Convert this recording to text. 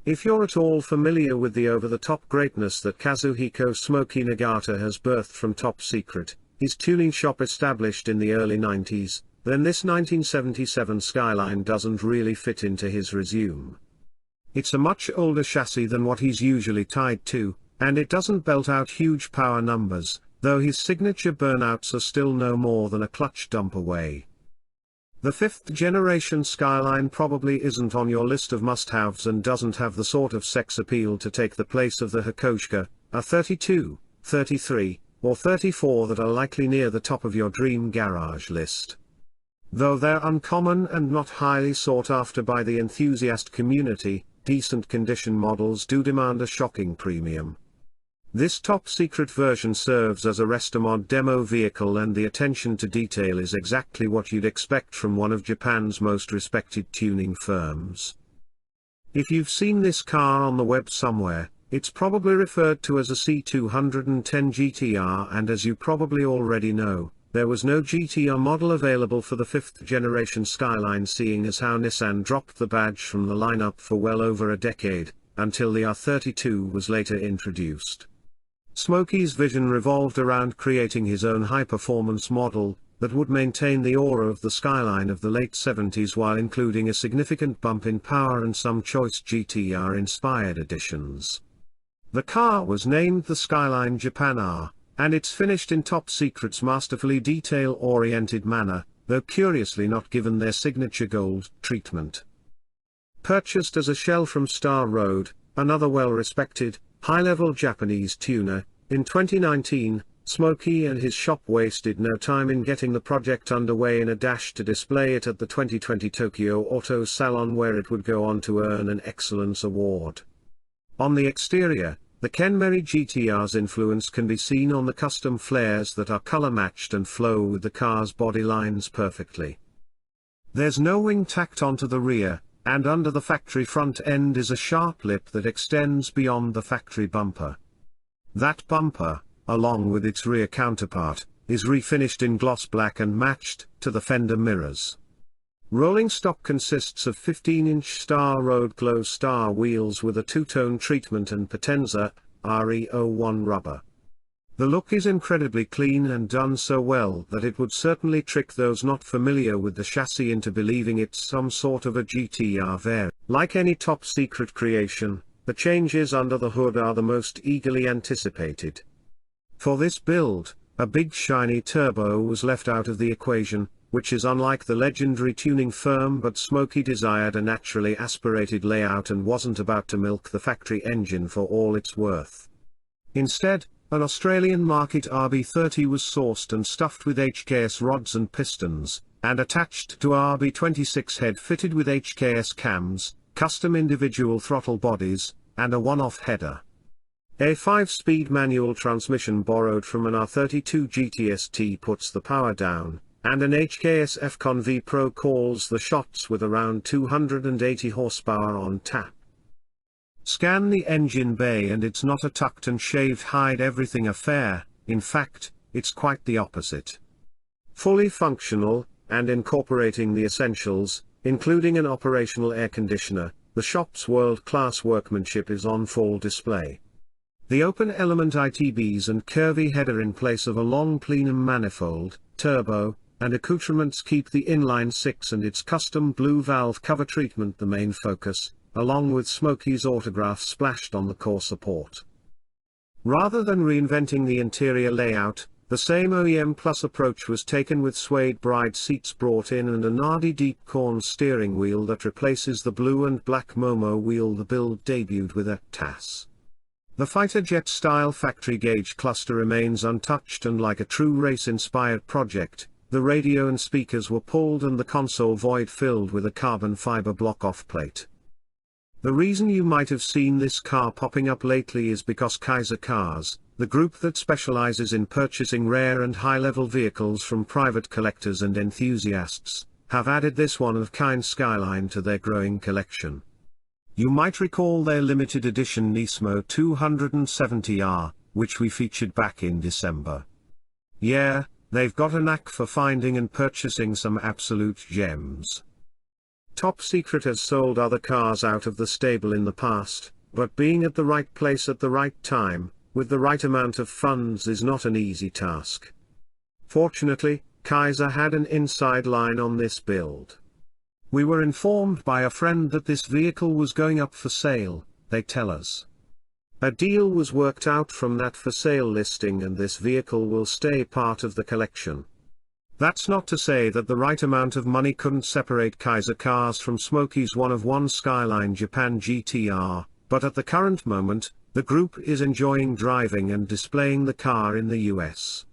If you're at all familiar with the over-the-top greatness that Kazuhiko Smoky Nagata has birthed from Top Secret, his tuning shop established in the early 90s, then this 1977 Skyline doesn't really fit into his resume. It's a much older chassis than what he's usually tied to, and it doesn't belt out huge power numbers, though his signature burnouts are still no more than a clutch dump away. The 5th generation Skyline probably isn't on your list of must-haves and doesn't have the sort of sex appeal to take the place of the Hakoshka, a 32, 33, or 34 that are likely near the top of your dream garage list. Though they're uncommon and not highly sought after by the enthusiast community, decent condition models do demand a shocking premium. This top secret version serves as a Restomod demo vehicle, and the attention to detail is exactly what you'd expect from one of Japan's most respected tuning firms. If you've seen this car on the web somewhere, it's probably referred to as a C210 GTR, and as you probably already know, there was no GTR model available for the 5th generation Skyline, seeing as how Nissan dropped the badge from the lineup for well over a decade, until the R32 was later introduced. Smokey's vision revolved around creating his own high-performance model that would maintain the aura of the Skyline of the late 70s while including a significant bump in power and some choice GTR-inspired additions. The car was named the Skyline Japan R, and it's finished in Top Secret's masterfully detail-oriented manner, though curiously not given their signature gold treatment. Purchased as a shell from Star Road, another well-respected, high-level Japanese tuner, in 2019, Smokey and his shop wasted no time in getting the project underway in a dash to display it at the 2020 Tokyo Auto Salon, where it would go on to earn an Excellence Award. On the exterior, the Kenmeri GTR's influence can be seen on the custom flares that are color-matched and flow with the car's body lines perfectly. There's no wing tacked onto the rear, and under the factory front end is a sharp lip that extends beyond the factory bumper. That bumper, along with its rear counterpart, is refinished in gloss black and matched to the fender mirrors. Rolling stock consists of 15-inch Star Road Glow Star wheels with a two-tone treatment and Potenza RE01 rubber. The look is incredibly clean and done so well that it would certainly trick those not familiar with the chassis into believing it's some sort of a GTR variant. Like any top secret creation, the changes under the hood are the most eagerly anticipated. For this build, a big shiny turbo was left out of the equation, which is unlike the legendary tuning firm, but Smokey desired a naturally aspirated layout and wasn't about to milk the factory engine for all it's worth. Instead, an Australian market RB30 was sourced and stuffed with HKS rods and pistons, and attached to RB26 head fitted with HKS cams, custom individual throttle bodies, and a one-off header. A 5-speed manual transmission borrowed from an R32 GTST puts the power down, and an HKS FCON V Pro calls the shots with around 280 horsepower on tap. Scan the engine bay and it's not a tucked and shaved hide everything affair, in fact, it's quite the opposite. Fully functional, and incorporating the essentials, including an operational air conditioner, the shop's world-class workmanship is on full display. The open element ITBs and curvy header in place of a long plenum manifold, turbo, and accoutrements keep the inline-6 and its custom blue valve cover treatment the main focus, along with Smokey's autograph splashed on the core support. Rather than reinventing the interior layout, the same OEM Plus approach was taken with suede bride seats brought in and a Nardi deep corn steering wheel that replaces the blue and black Momo wheel the build debuted with at TAS. The fighter jet-style factory gauge cluster remains untouched, and like a true race-inspired project, the radio and speakers were pulled and the console void filled with a carbon fiber block-off plate. The reason you might have seen this car popping up lately is because Kaiser Cars, the group that specializes in purchasing rare and high-level vehicles from private collectors and enthusiasts, have added this one-of-kind Skyline to their growing collection. You might recall their limited edition Nismo 270R, which we featured back in December. Yeah, they've got a knack for finding and purchasing some absolute gems. Top Secret has sold other cars out of the stable in the past, but being at the right place at the right time, with the right amount of funds is not an easy task. Fortunately, Kaiser had an inside line on this build. We were informed by a friend that this vehicle was going up for sale, they tell us. A deal was worked out from that for sale listing and this vehicle will stay part of the collection. That's not to say that the right amount of money couldn't separate Kaiser cars from Smokey's one-of-one Skyline Japan GTR, but at the current moment, the group is enjoying driving and displaying the car in the US.